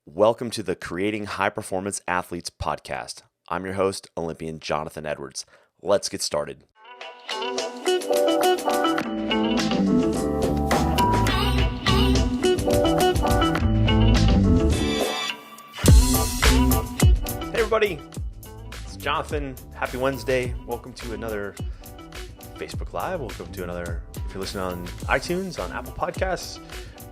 Welcome to the Creating High Performance Athletes podcast. I'm your host, Olympian Jonathan Edwards. Let's get started. Hey everybody, it's Jonathan. Happy Wednesday. Welcome to another Facebook Live. Welcome to another, if you're listening on iTunes, on Apple Podcasts,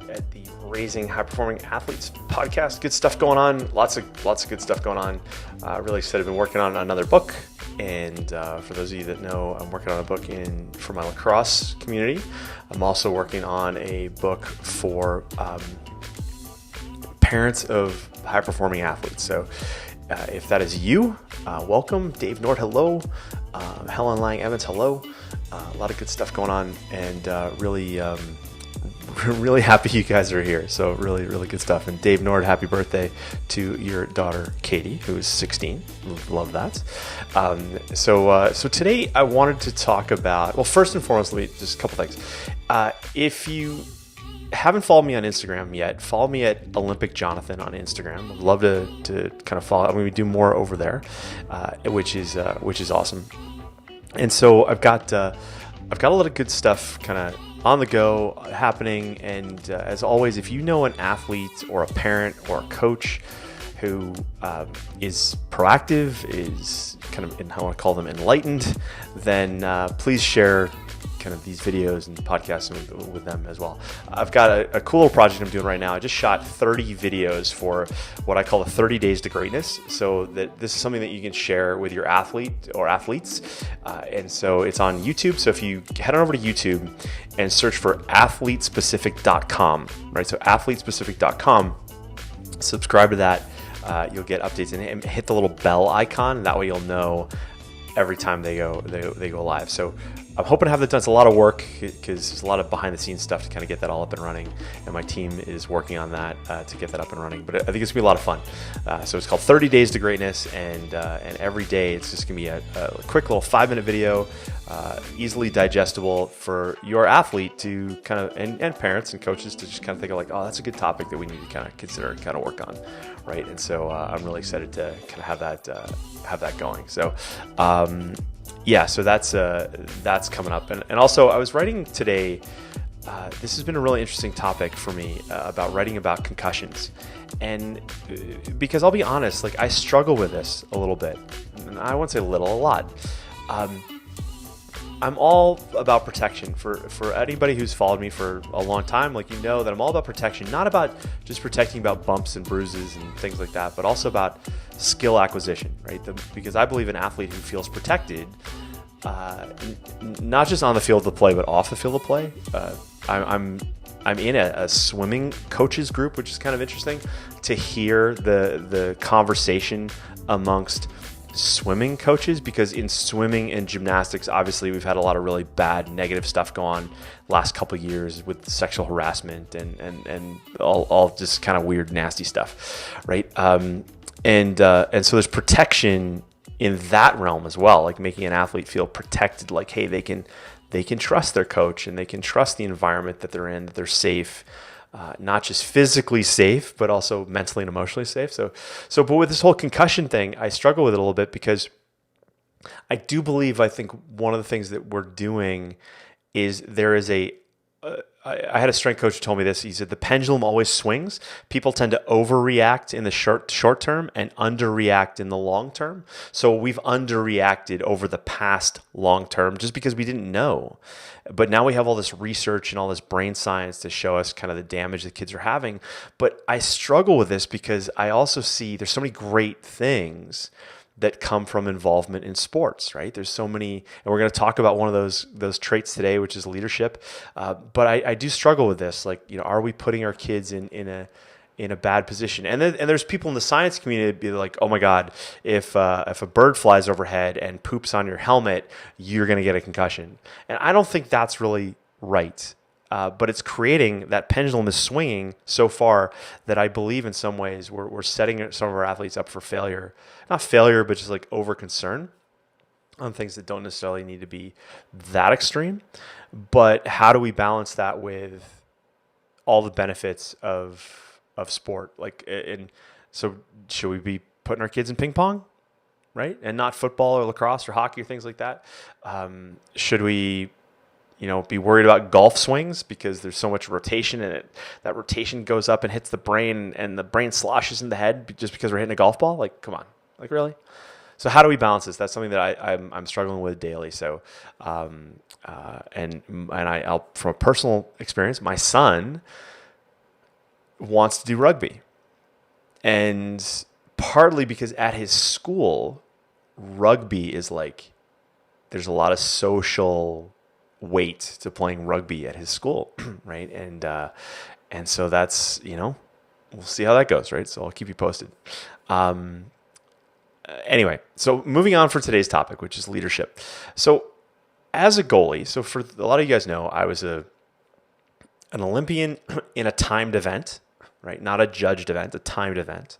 at the Raising High Performing Athletes podcast. Good stuff going on. Lots of good stuff going on. Really excited. I've been working on another book, and for those of you that know, I'm working on a book for my lacrosse community. I'm also working on a book for parents of high performing athletes. So if that is you, welcome. Dave Nord, hello. Helen Lang Evans, hello. A lot of good stuff going on, and really happy you guys are here. So really good stuff. And Dave Nord, happy birthday to your daughter Katie, who is 16. Love that. So today I wanted to talk about, well, first and foremost, just a couple things. If you haven't followed me on Instagram yet, follow me at Olympic Jonathan on Instagram. I'd love to kind of follow. I mean, we do more over there, which is awesome. And so I've got a lot of good stuff kind of on the go happening. And as always, if you know an athlete or a parent or a coach who is proactive, is kind of, I want to call them enlightened, then please share kind of these videos and podcasts with them as well. I've got a cool little project I'm doing right now. I just shot 30 videos for what I call the 30 Days to Greatness. So that this is something that you can share with your athlete or athletes. And so it's on YouTube. So if you head on over to YouTube and search for athletespecific.com, right? So athletespecific.com, subscribe to that. You'll get updates and hit the little bell icon. That way you'll know every time they go live. So I'm hoping to have that done. It's a lot of work because there's a lot of behind the scenes stuff to kind of get that all up and running, and my team is working on that to get that up and running. But I think it's gonna be a lot of fun. So it's called 30 Days to Greatness, and every day it's just gonna be a quick little 5-minute video, easily digestible for your athlete to kind of, and parents and coaches to just kind of think of like, oh, that's a good topic that we need to kind of consider and kind of work on, right? And so I'm really excited to kind of have that going. So yeah, so that's coming up. And also I was writing today, this has been a really interesting topic for me about writing about concussions. And because I'll be honest, like I struggle with this a little bit. And I won't say a lot. I'm all about protection. For anybody who's followed me for a long time, like, you know that I'm all about protection, not about just protecting about bumps and bruises and things like that, but also about skill acquisition, right? Because I believe an athlete who feels protected, not just on the field of play, but off the field of play. I'm in a swimming coaches group, which is kind of interesting to hear the conversation amongst swimming coaches, because in swimming and gymnastics, obviously we've had a lot of really bad negative stuff go on last couple of years with sexual harassment and all just kind of weird, nasty stuff, right? And so there's protection in that realm as well, like making an athlete feel protected, like, hey, they can trust their coach and they can trust the environment that they're in, that they're safe. Not just physically safe, but also mentally and emotionally safe. But with this whole concussion thing, I struggle with it a little bit because I think one of the things that we're doing is there is I had a strength coach who told me this. He said the pendulum always swings. People tend to overreact in the short term and underreact in the long term. So we've underreacted over the past long term just because we didn't know. But now we have all this research and all this brain science to show us kind of the damage that kids are having. But I struggle with this because I also see there's so many great things that come from involvement in sports, right? There's so many, and we're going to talk about one of those traits today, which is leadership. But I do struggle with this. Like, you know, are we putting our kids in a bad position? And there's people in the science community that be like, oh my God, if a bird flies overhead and poops on your helmet, you're going to get a concussion. And I don't think that's really right. But it's creating, that pendulum is swinging so far that I believe in some ways we're setting some of our athletes up for failure. Not failure, but just like over concern on things that don't necessarily need to be that extreme. But how do we balance that with all the benefits of of sport. Like, and so should we be putting our kids in ping pong, right? And not football or lacrosse or hockey or things like that? Should we, be worried about golf swings because there's so much rotation and that rotation goes up and hits the brain and the brain sloshes in the head just because we're hitting a golf ball? Like, come on, like really? So how do we balance this? That's something that I'm struggling with daily. So, and I'll, from a personal experience, my son wants to do rugby, and partly because at his school, rugby is like, there's a lot of social weight to playing rugby at his school, right? And so that's, we'll see how that goes, right? So I'll keep you posted. Anyway, so moving on for today's topic, which is leadership. So as a goalie, so for a lot of you guys know, I was an Olympian in a timed event, right? Not a judged event, a timed event.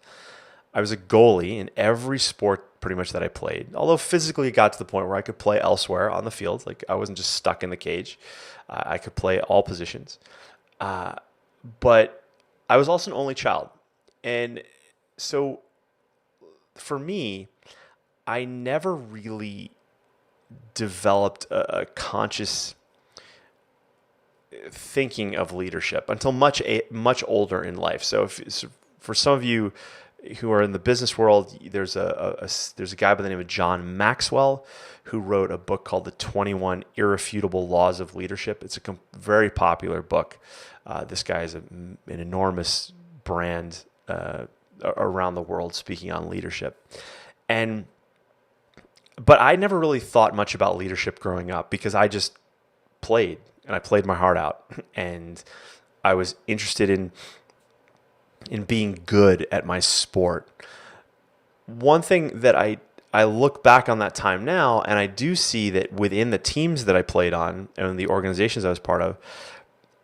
I was a goalie in every sport pretty much that I played, although physically it got to the point where I could play elsewhere on the field. Like I wasn't just stuck in the cage. I could play all positions. But I was also an only child. And so for me, I never really developed a conscious thinking of leadership until much older in life. So for some of you who are in the business world, there's a guy by the name of John Maxwell who wrote a book called The 21 Irrefutable Laws of Leadership. It's a very popular book. This guy is an enormous brand around the world speaking on leadership. But I never really thought much about leadership growing up because I just played, and I played my heart out, and I was interested in being good at my sport. One thing that I look back on that time now, and I do see that within the teams that I played on and the organizations I was part of,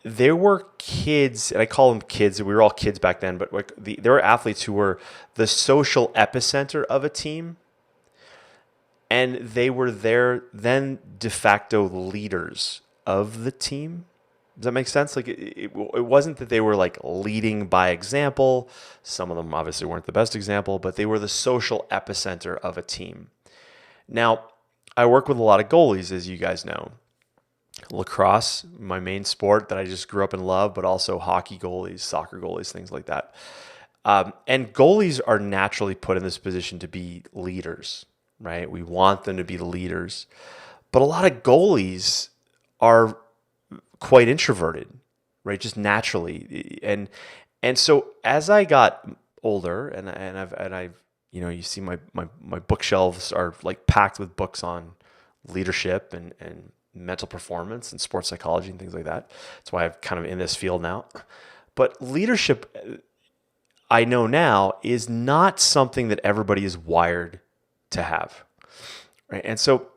there were kids, and I call them kids, we were all kids back then, but there were athletes who were the social epicenter of a team, and they were then de facto leaders of the team. Does that make sense? Like it wasn't that they were like leading by example. Some of them obviously weren't the best example, but they were the social epicenter of a team. Now, I work with a lot of goalies, as you guys know. Lacrosse, my main sport that I just grew up and loved, but also hockey goalies, soccer goalies, things like that. And goalies are naturally put in this position to be leaders, right? We want them to be the leaders. But a lot of goalies are quite introverted, right? Just naturally. And so as I got older and I've you see my bookshelves are like packed with books on leadership and mental performance and sports psychology and things like that. That's why I'm kind of in this field now. But leadership, I know now, is not something that everybody is wired to have, right? And so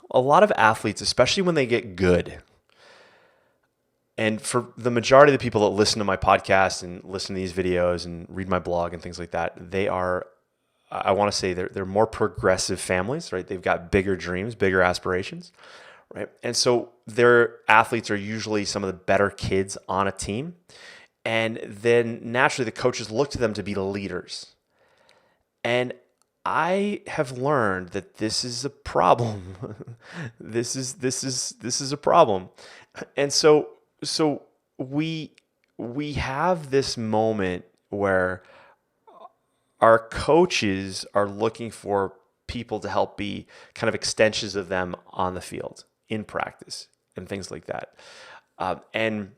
a lot of athletes, especially when they get good, and for the majority of the people that listen to my podcast and listen to these videos and read my blog and things like that, they are, I want to say they're more progressive families, right? They've got bigger dreams, bigger aspirations, right? And so their athletes are usually some of the better kids on a team. And then naturally the coaches look to them to be leaders. And I have learned that this is a problem. This is a problem. And so we have this moment where our coaches are looking for people to help be kind of extensions of them on the field, in practice, and things like that. And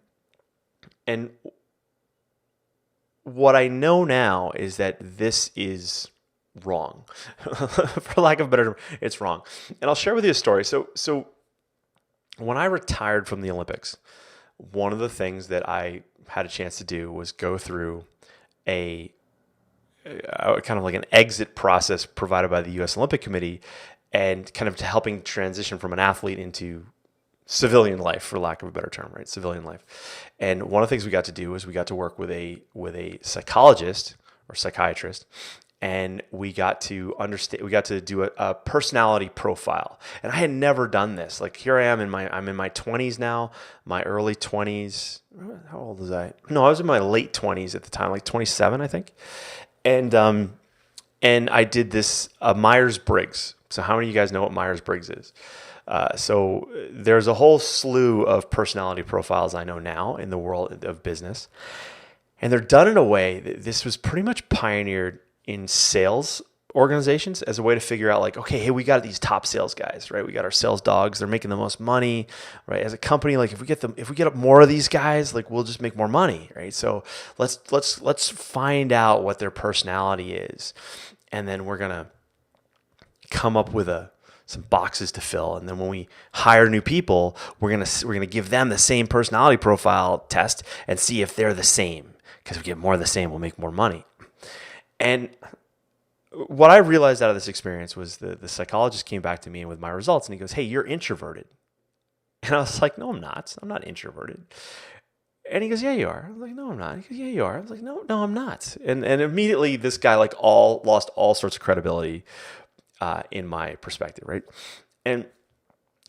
what I know now is that this is wrong. For lack of a better term, it's wrong. And I'll share with you a story. So when I retired from the Olympics, one of the things that I had a chance to do was go through a kind of like an exit process provided by the U.S. Olympic Committee, and kind of to helping transition from an athlete into civilian life, for lack of a better term, right? Civilian life. And one of the things we got to do was we got to work with a psychologist or psychiatrist, and we got to do a personality profile. And I had never done this. Like, here I am I'm in my 20s now, my early 20s. How old was I? No, I was in my late 20s at the time, like 27, I think. And I did this Myers-Briggs. So how many of you guys know what Myers-Briggs is? So there's a whole slew of personality profiles I know now in the world of business. And they're done in a way that this was pretty much pioneered in sales organizations as a way to figure out, like, okay, hey, we got these top sales guys, right? We got our sales dogs. They're making the most money, right? As a company, like, if we get more of these guys, like, we'll just make more money, right? So let's find out what their personality is. And then we're going to come up with some boxes to fill. And then when we hire new people, we're going to give them the same personality profile test and see if they're the same. Because if we get more of the same, we'll make more money. And what I realized out of this experience was the psychologist came back to me with my results, and he goes, hey, you're introverted. And I was like, no, I'm not. I'm not introverted. And he goes, yeah, you are. I was like, no, I'm not. He goes, yeah, you are. I was like, no, I'm not. And immediately this guy lost all sorts of credibility in my perspective, right?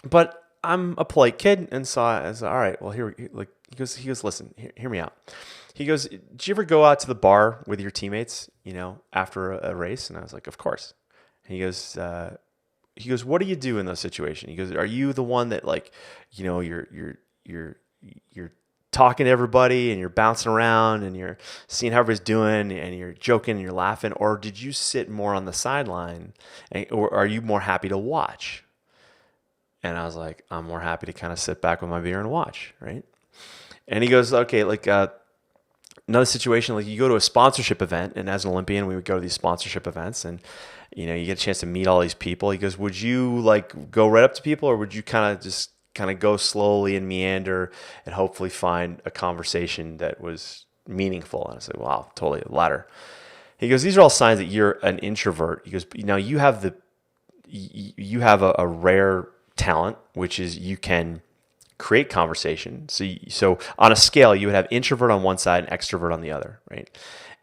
But I'm a polite kid, and so I was like, all right, well, he goes, listen, hear me out. He goes, did you ever go out to the bar with your teammates, after a race? And I was like, of course. And he goes, what do you do in those situations? He goes, are you the one that, like, you're talking to everybody and you're bouncing around and you're seeing how everybody's doing and you're joking and you're laughing, or did you sit more on the sideline, or are you more happy to watch? And I was like, I'm more happy to kind of sit back with my beer and watch, right? And he goes, okay, like, another situation, like, you go to a sponsorship event, and as an Olympian, we would go to these sponsorship events, and you get a chance to meet all these people. He goes, would you, like, go right up to people, or would you kind of go slowly and meander and hopefully find a conversation that was meaningful? And I said, wow, totally the latter. He goes, these are all signs that you're an introvert. He goes, you have a rare talent, which is you can create conversation. So on a scale, you would have introvert on one side and extrovert on the other, right?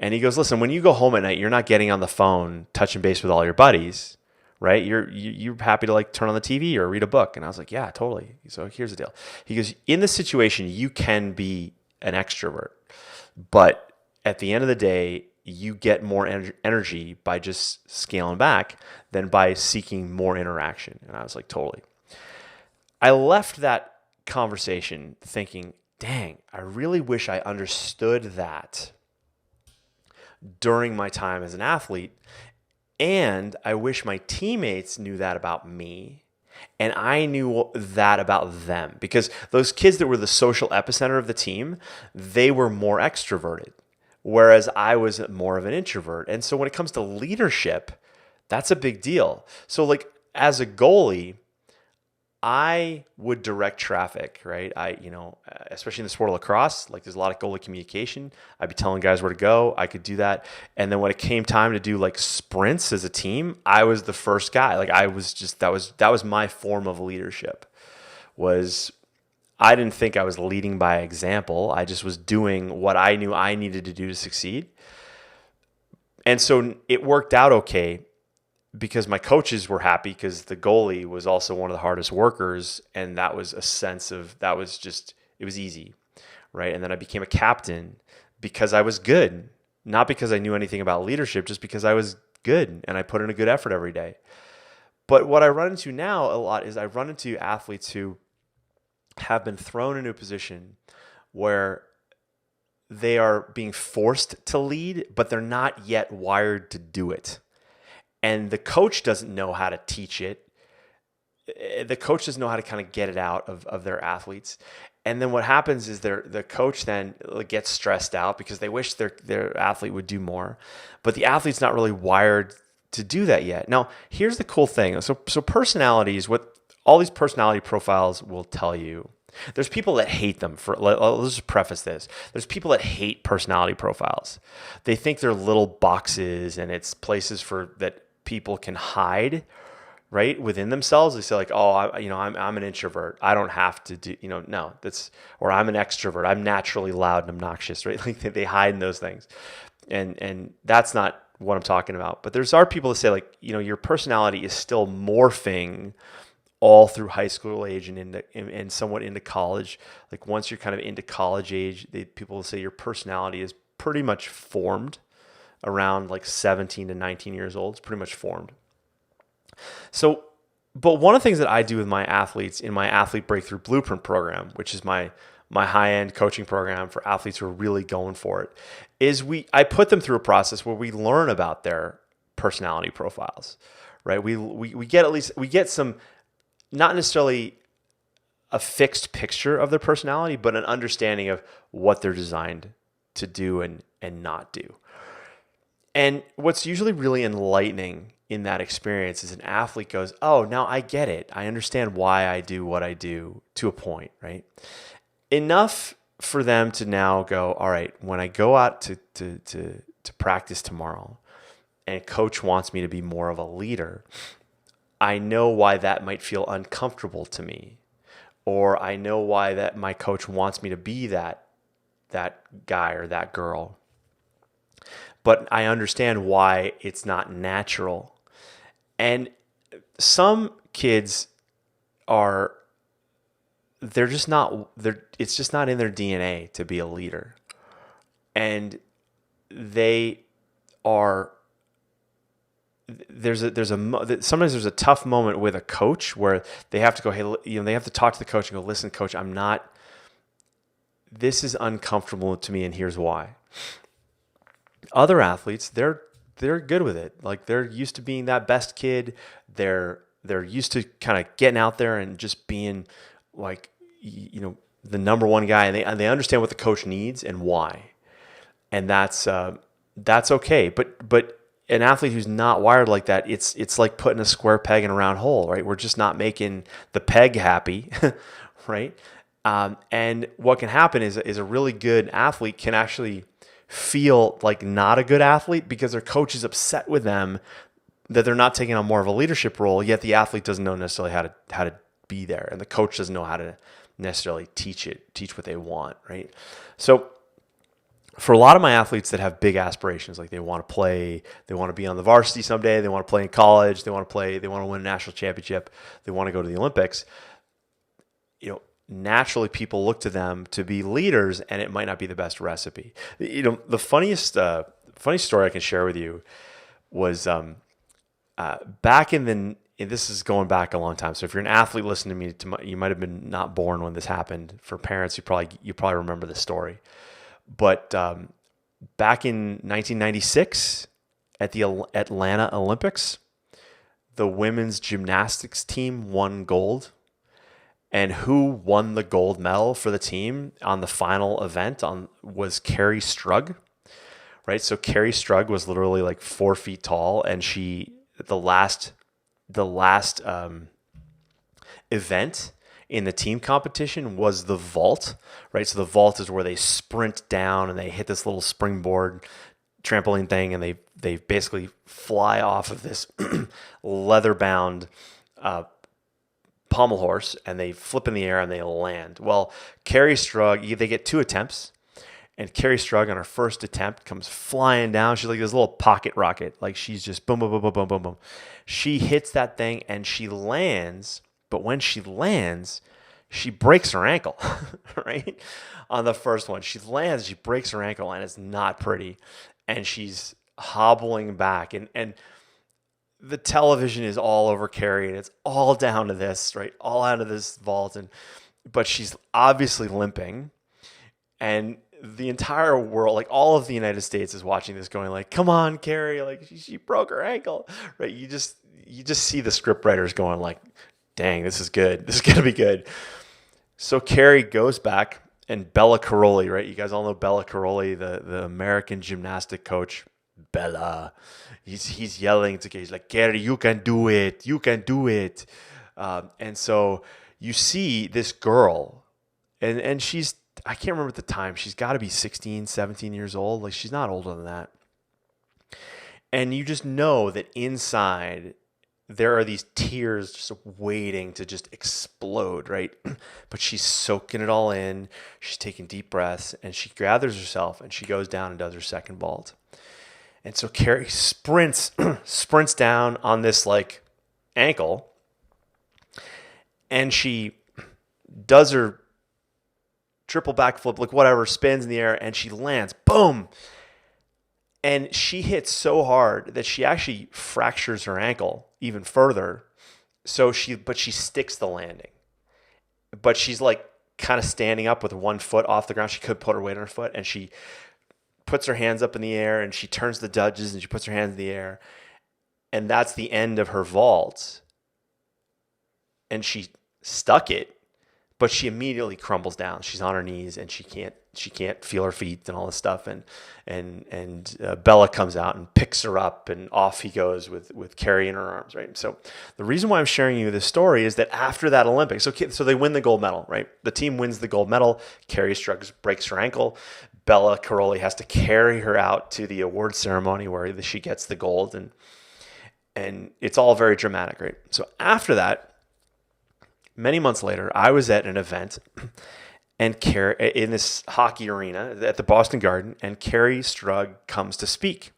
And he goes, listen, when you go home at night, you're not getting on the phone, touching base with all your buddies, right? You're happy to, like, turn on the TV or read a book. And I was like, yeah, totally. So here's the deal. He goes, in this situation, you can be an extrovert, but at the end of the day, you get more energy by just scaling back than by seeking more interaction. And I was like, totally. I left that conversation thinking, dang, I really wish I understood that during my time as an athlete, and I wish my teammates knew that about me, and I knew that about them, because those kids that were the social epicenter of the team, they were more extroverted, whereas I was more of an introvert. And so when it comes to leadership, that's a big deal. So, like, as a goalie, I would direct traffic, right? Especially in the sport of lacrosse, like, there's a lot of goalie communication. I'd be telling guys where to go. I could do that. And then when it came time to do, like, sprints as a team, I was the first guy. Like, I was just, that was my form of leadership. I didn't think I was leading by example. I just was doing what I knew I needed to do to succeed. And so it worked out okay, because my coaches were happy, because the goalie was also one of the hardest workers, and that was a sense of, it was easy, right? And then I became a captain because I was good, not because I knew anything about leadership, just because I was good and I put in a good effort every day. But what I run into now a lot is I run into athletes who have been thrown into a position where they are being forced to lead, but they're not yet wired to do it. And the coach doesn't know how to teach it. The coach doesn't know how to kind of get it out of their athletes. And then what happens is the coach then gets stressed out because they wish their athlete would do more. But the athlete's not really wired to do that yet. Now, here's the cool thing. So personalities, what all these personality profiles will tell you. There's people that hate them. Let's just preface this. There's people that hate personality profiles. They think they're little boxes and it's places that people can hide, right, within themselves. They say, like, oh, I'm an introvert. I don't have to do, no, or I'm an extrovert. I'm naturally loud and obnoxious, right? Like, they hide in those things, and that's not what I'm talking about. But are people that say like, your personality is still morphing all through high school age and somewhat into college. Like once you're kind of into college age, people will say your personality is pretty much formed around like 17 to 19 years old. It's pretty much formed. So, but one of the things that I do with my athletes in my Athlete Breakthrough Blueprint program, which is my high-end coaching program for athletes who are really going for it, is I put them through a process where we learn about their personality profiles, right? We get some, not necessarily a fixed picture of their personality, but an understanding of what they're designed to do and not do. And what's usually really enlightening in that experience is an athlete goes, oh, now I get it. I understand why I do what I do to a point, right? Enough for them to now go, all right, when I go out to practice tomorrow and coach wants me to be more of a leader, I know why that might feel uncomfortable to me. Or I know why that my coach wants me to be that guy or that girl. But I understand why it's not natural. And some kids it's just not in their DNA to be a leader. And sometimes there's a tough moment with a coach where they have to go, hey, they have to talk to the coach and go, listen, coach, this is uncomfortable to me and here's why. Other athletes, they're good with it. Like they're used to being that best kid. They're used to kind of getting out there and just being like, the number one guy, and they understand what the coach needs and why. And that's okay. But an athlete who's not wired like that, it's like putting a square peg in a round hole, right? We're just not making the peg happy, right? And what can happen is a really good athlete can actually feel like not a good athlete because their coach is upset with them that they're not taking on more of a leadership role, yet the athlete doesn't know necessarily how to be there, and the coach doesn't know how to necessarily teach what they want, right? So for a lot of my athletes that have big aspirations, like they want to be on the varsity someday, they want to play in college, they want to win a national championship, they want to go to the Olympics, naturally people look to them to be leaders, and it might not be the best recipe. The funny story I can share with you was this is going back a long time. So if you're an athlete listening to me, you might have been not born when this happened. For parents, you probably remember the story. But back in 1996 at the Atlanta Olympics, the women's gymnastics team won gold. And who won the gold medal for the team on the final event was Carrie Strug, right? So Carrie Strug was literally like 4 feet tall, and the last event in the team competition was the vault, right? So the vault is where they sprint down and they hit this little springboard trampoline thing, and they basically fly off of this leather-bound pommel horse, and they flip in the air and they land. Well, Carrie Strug, they get 2 attempts, and Carrie Strug on her first attempt comes flying down. She's like this little pocket rocket. Like she's just boom, boom, boom, boom, boom, boom, boom. She hits that thing and she lands, but when she lands, she breaks her ankle, right? On the first one, she lands, she breaks her ankle, and it's not pretty. And she's hobbling back, and the television is all over Carrie, and it's all down to this, right? All out of this vault, but she's obviously limping, and the entire world, like all of the United States, is watching this, going like, "Come on, Carrie! Like she broke her ankle, right?" You just see the script writers going like, "Dang, this is good. This is gonna be good." So Carrie goes back, and Bella Caroli, right? You guys all know Bella Caroli, the American gymnastic coach. Bella, he's yelling to Carrie. He's like, "Carrie, you can do it. You can do it." And so you see this girl, and she's, I can't remember at the time, she's got to be 16, 17 years old. Like she's not older than that. And you just know that inside there are these tears just waiting to just explode, right? But she's soaking it all in. She's taking deep breaths, and she gathers herself, and she goes down and does her second vault. And so Carrie sprints down on this like ankle, and she does her triple backflip, like whatever, spins in the air, and she lands, boom. And she hits so hard that she actually fractures her ankle even further. But she sticks the landing. But she's like kind of standing up with one foot off the ground. She could put her weight on her foot, and she puts her hands up in the air, and she turns the judges, and she puts her hands in the air. And that's the end of her vault. And she stuck it, but she immediately crumbles down. She's on her knees, and she can't feel her feet and all this stuff. And Bella comes out and picks her up, and off he goes with Carrie in her arms, right? So the reason why I'm sharing you this story is that after that Olympics, so they win the gold medal, right? The team wins the gold medal. Carrie Strug breaks her ankle. Bella Caroli has to carry her out to the award ceremony where she gets the gold, and it's all very dramatic, right? So after that, many months later, I was at an event and Carrie, in this hockey arena at the Boston Garden, and Carrie Strug comes to speak.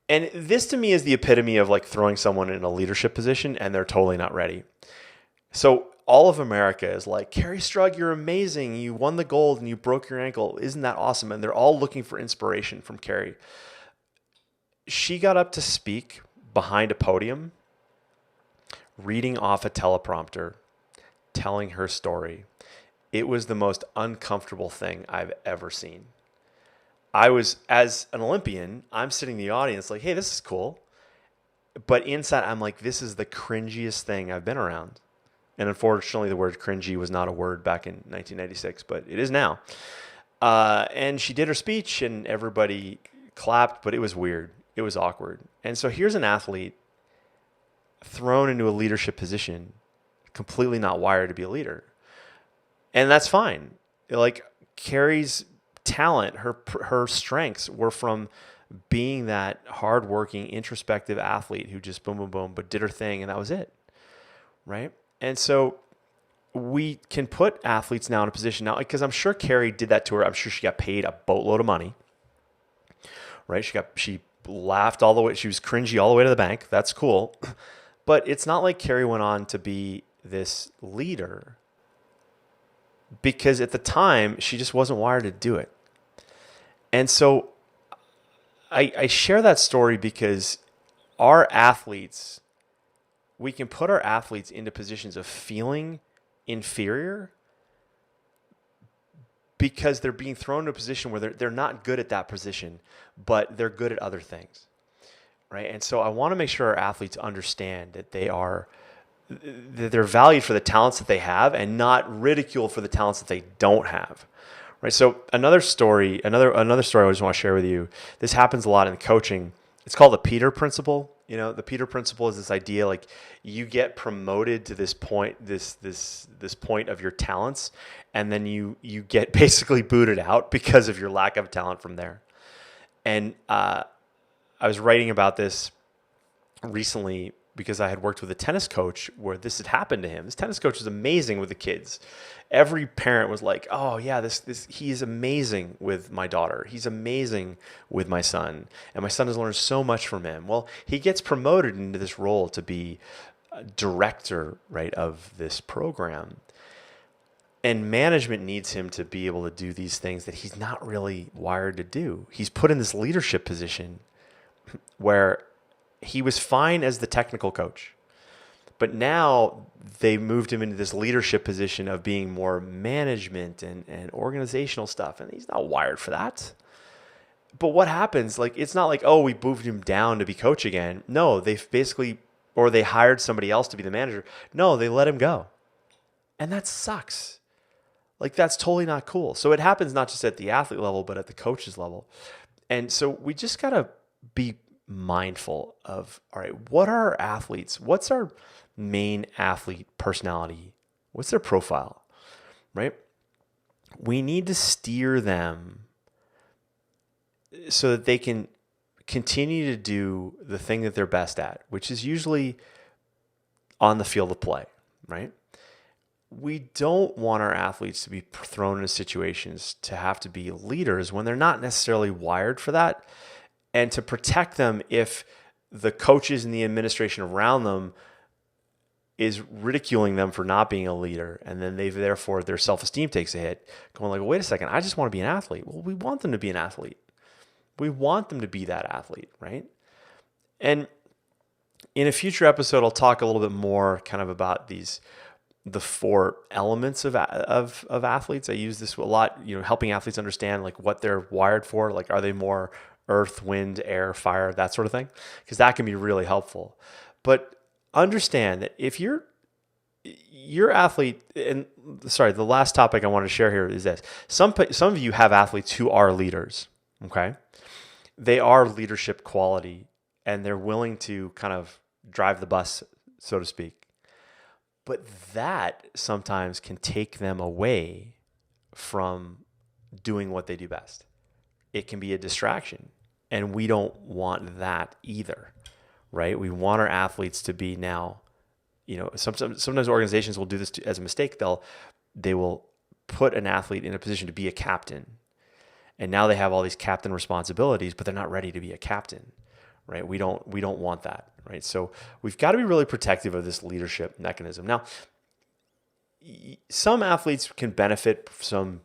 And this to me is the epitome of like throwing someone in a leadership position and they're totally not ready. So all of America is like, Carrie Strug, you're amazing. You won the gold and you broke your ankle. Isn't that awesome? And they're all looking for inspiration from Carrie. She got up to speak behind a podium, reading off a teleprompter, telling her story. It was the most uncomfortable thing I've ever seen. As an Olympian, I'm sitting in the audience like, hey, this is cool. But inside, I'm like, this is the cringiest thing I've been around. And unfortunately, the word cringy was not a word back in 1996, but it is now. And she did her speech and everybody clapped, but it was weird. It was awkward. And so here's an athlete thrown into a leadership position, completely not wired to be a leader. And that's fine. Like Carrie's talent, her strengths were from being that hardworking, introspective athlete who just boom, boom, boom, but did her thing, and that was it, right? And so we can put athletes now in a position now, because I'm sure Carrie did that to her. I'm sure she got paid a boatload of money, right? She laughed all the way. She was cringy all the way to the bank. That's cool. But it's not like Carrie went on to be this leader, because at the time she just wasn't wired to do it. And so I share that story because our athletes, we can put our athletes into positions of feeling inferior because they're being thrown into a position where they're not good at that position, but they're good at other things, right? And so I want to make sure our athletes understand that they're valued for the talents that they have and not ridiculed for the talents that they don't have, right? So another story I just want to share with you. This happens a lot in coaching. It's called the Peter Principle. You know, the Peter Principle is this idea like you get promoted to this point, this point of your talents, and then you get basically booted out because of your lack of talent from there. And I was writing about this recently because I had worked with a tennis coach where this had happened to him. This tennis coach was amazing with the kids. Every parent was like, oh yeah, he's amazing with my daughter. He's amazing with my son. And my son has learned so much from him. Well, he gets promoted into this role to be a director, right, of this program. And management needs him to be able to do these things that he's not really wired to do. He's put in this leadership position where he was fine as the technical coach, but now they moved him into this leadership position of being more management and organizational stuff, and he's not wired for that. But what happens, like, it's not like, oh, we moved him down to be coach again. No, they hired somebody else to be the manager. No, they let him go. And that sucks. Like, that's totally not cool. So it happens not just at the athlete level, but at the coach's level. And so we just got to be mindful of, all right, what are our athletes? What's our main athlete personality? What's their profile, right? We need to steer them so that they can continue to do the thing that they're best at, which is usually on the field of play, right? We don't want our athletes to be thrown into situations to have to be leaders when they're not necessarily wired for that. and to protect them if the coaches and the administration around them is ridiculing them for not being a leader, and then therefore their self-esteem takes a hit, going like, well, wait a second, I just want to be an athlete. Well, we want them to be an athlete. We want them to be that athlete, right? And in a future episode, I'll talk a little bit more kind of about the 4 elements of athletes. I use this a lot, helping athletes understand like what they're wired for. Like, are they more earth, wind, air, fire, that sort of thing? Because that can be really helpful. But understand that if your athlete, and sorry, the last topic I want to share here is this. Some of you have athletes who are leaders, okay? They are leadership quality, and they're willing to kind of drive the bus, so to speak. But that sometimes can take them away from doing what they do best. It can be a distraction, and we don't want that either. Right? We want our athletes to be now, sometimes organizations will do this as a mistake. They will put an athlete in a position to be a captain. And now they have all these captain responsibilities, but they're not ready to be a captain, right? We don't want that, right? So we've got to be really protective of this leadership mechanism. Now, some athletes can benefit from,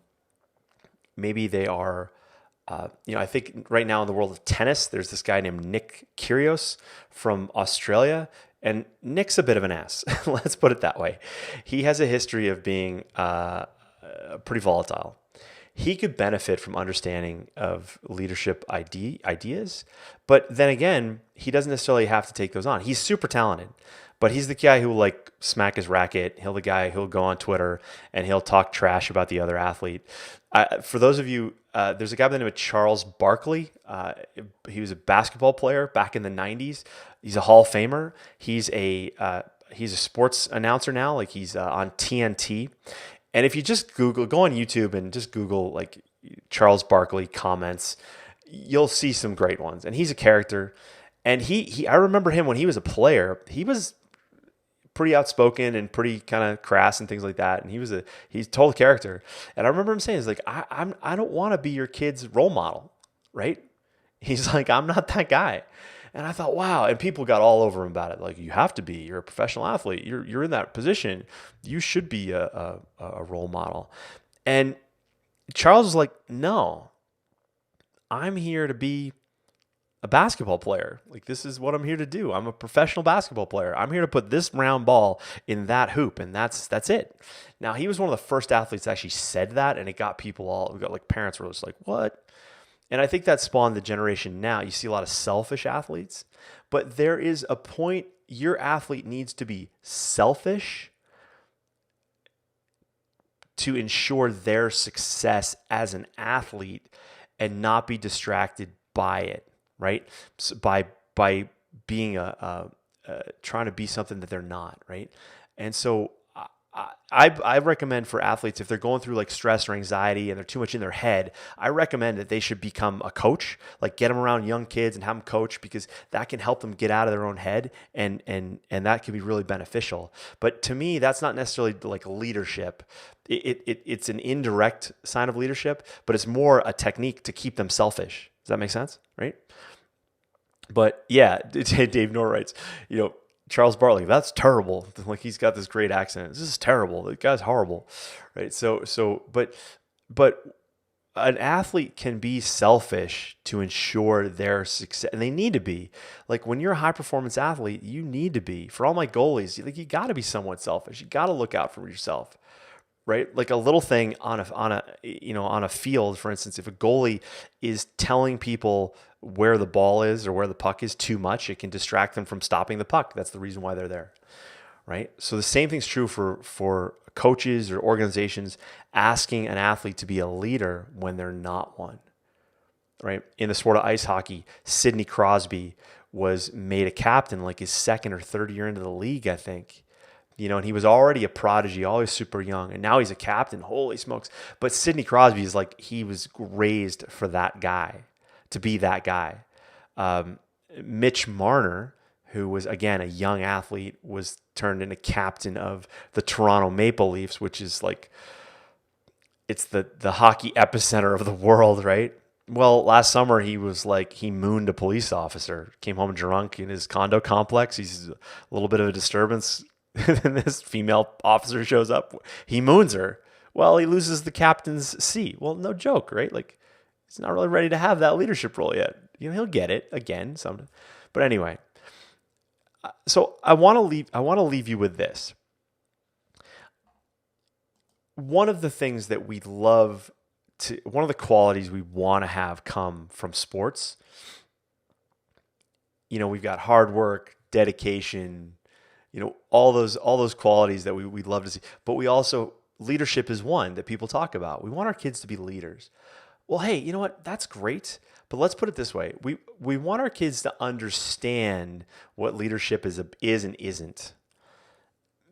maybe they are, I think right now in the world of tennis, there's this guy named Nick Kyrgios from Australia, and Nick's a bit of an ass. Let's put it that way. He has a history of being pretty volatile. He could benefit from understanding of leadership ideas, but then again, he doesn't necessarily have to take those on. He's super talented, but he's the guy who will like smack his racket. He'll go on Twitter and he'll talk trash about the other athlete. For those of you, there's a guy by the name of Charles Barkley. He was a basketball player back in the 90s. He's a Hall of Famer. He's a sports announcer now. Like he's on TNT. And if you just go on YouTube and just Google like Charles Barkley comments, you'll see some great ones. And he's a character. And I remember him when he was a player. He was pretty outspoken and pretty kind of crass and things like that. And he's a total character. And I remember him saying, "It's like I don't want to be your kid's role model, right?" He's like, "I'm not that guy." And I thought, wow. And people got all over him about it. Like, you have to be. You're a professional athlete. You're in that position. You should be a role model. And Charles was like, no, I'm here to be a basketball player. Like, this is what I'm here to do. I'm a professional basketball player. I'm here to put this round ball in that hoop, and that's it. Now, he was one of the first athletes that actually said that, and it got parents were just like, what? And I think that spawned the generation now. You see a lot of selfish athletes, but there is a point your athlete needs to be selfish to ensure their success as an athlete and not be distracted by it, right? So by being trying to be something that they're not, right? And so I recommend for athletes, if they're going through like stress or anxiety and they're too much in their head, I recommend that they should become a coach, like get them around young kids and have them coach, because that can help them get out of their own head, and that can be really beneficial. But to me, that's not necessarily like leadership. It's an indirect sign of leadership, but it's more a technique to keep them selfish. Does that make sense? Right? But yeah, Dave Nor writes, Charles Barkley, that's terrible. Like, he's got this great accent. This is terrible. The guy's horrible, right? But an athlete can be selfish to ensure their success, and they need to be. Like, when you're a high performance athlete, you need to be. For all my goalies, you got to be somewhat selfish. You got to look out for yourself, right? Like a little thing on a field, for instance, if a goalie is telling people where the ball is or where the puck is too much, it can distract them from stopping the puck. That's the reason why they're there, right? So the same thing's true for coaches or organizations asking an athlete to be a leader when they're not one, right? In the sport of ice hockey, Sidney Crosby was made a captain like his second or third year into the league, I think. And he was already a prodigy, always super young, and now he's a captain. Holy smokes. But Sidney Crosby is like, he was raised for that guy, to be that guy. Mitch Marner, who was, again, a young athlete, was turned into captain of the Toronto Maple Leafs, which is like, it's the hockey epicenter of the world, right? Well, last summer he was like, he mooned a police officer, came home drunk in his condo complex. He's a little bit of a disturbance. And this female officer shows up. He moons her. Well, he loses the captain's seat. Well, no joke, right? Like, he's not really ready to have that leadership role yet. He'll get it again someday. But anyway, so I want to leave you with this. One of the things that we love one of the qualities we want to have come from sports, we've got hard work, dedication, all those qualities that we'd love to see. But we also, leadership is one that people talk about. We want our kids to be leaders. Well, hey, you know what? That's great. But let's put it this way. We want our kids to understand what leadership is and isn't.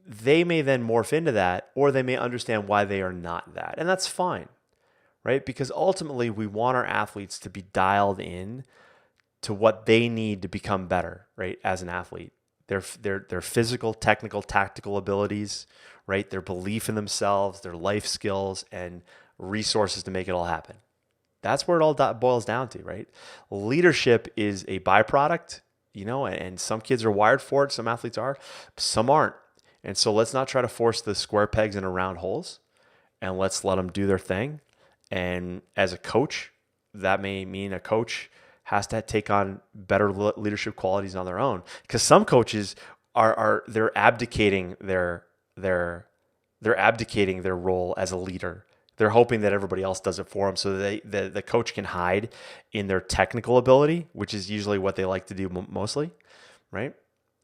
They may then morph into that, or they may understand why they are not that. And that's fine. Right? Because ultimately we want our athletes to be dialed in to what they need to become better, right? As an athlete, their physical, technical, tactical abilities, right? Their belief in themselves, their life skills, and resources to make it all happen. That's where it all boils down to, right? Leadership is a byproduct, and some kids are wired for it. Some athletes are, some aren't. And so let's not try to force the square pegs into round holes, and let's let them do their thing. And as a coach, that may mean a coach has to take on better leadership qualities on their own. Because some coaches they're abdicating their role as a leader. They're hoping that everybody else does it for them, so that the coach can hide in their technical ability, which is usually what they like to do mostly, right?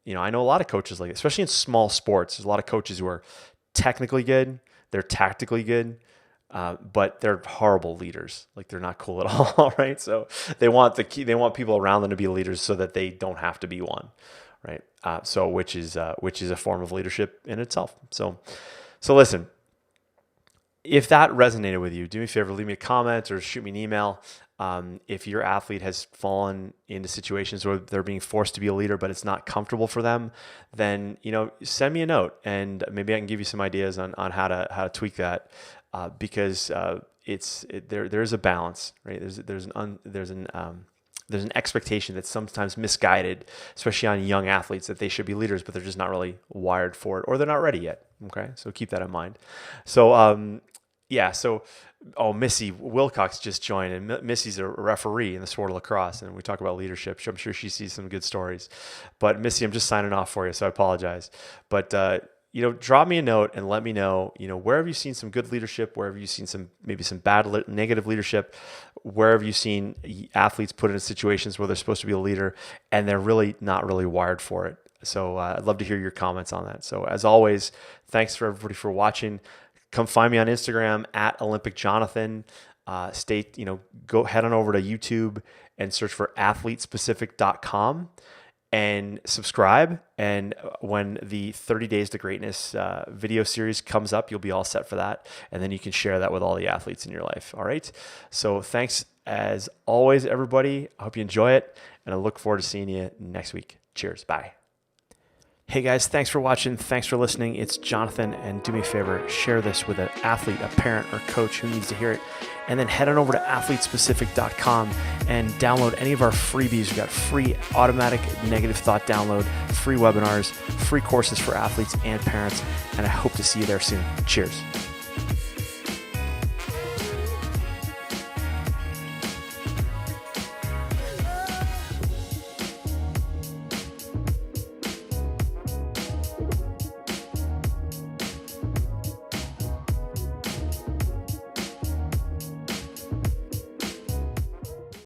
I know a lot of coaches like, especially in small sports, there's a lot of coaches who are technically good, they're tactically good. But they're horrible leaders. Like, they're not cool at all, right? So they want people around them to be leaders so that they don't have to be one, right? So which is a form of leadership in itself. So listen, if that resonated with you, do me a favor, leave me a comment or shoot me an email. If your athlete has fallen into situations where they're being forced to be a leader, but it's not comfortable for them, then send me a note, and maybe I can give you some ideas on how to tweak that. Because there's a balance, right? There's an expectation that's sometimes misguided, especially on young athletes, that they should be leaders, but they're just not really wired for it, or they're not ready yet. Okay, so keep that in mind. So Missy Wilcox just joined, and Missy's a referee in the sport of lacrosse, and we talk about leadership. I'm sure she sees some good stories. But Missy, I'm just signing off for you, so I apologize. But drop me a note and let me know, where have you seen some good leadership? Where have you seen some bad, negative leadership? Where have you seen athletes put into situations where they're supposed to be a leader and they're really not really wired for it? So I'd love to hear your comments on that. So as always, thanks for everybody for watching. Come find me on Instagram at Olympic Jonathan. Go head on over to YouTube and search for athletespecific.com. And subscribe. And when the 30 Days to Greatness video series comes up, you'll be all set for that. And then you can share that with all the athletes in your life. All right. So thanks as always, everybody. I hope you enjoy it. And I look forward to seeing you next week. Cheers. Bye. Hey guys, thanks for watching. Thanks for listening. It's Jonathan, and do me a favor, share this with an athlete, a parent, or coach who needs to hear it. And then head on over to athletespecific.com and download any of our freebies. We've got free automatic negative thought download, free webinars, free courses for athletes and parents, and I hope to see you there soon. Cheers.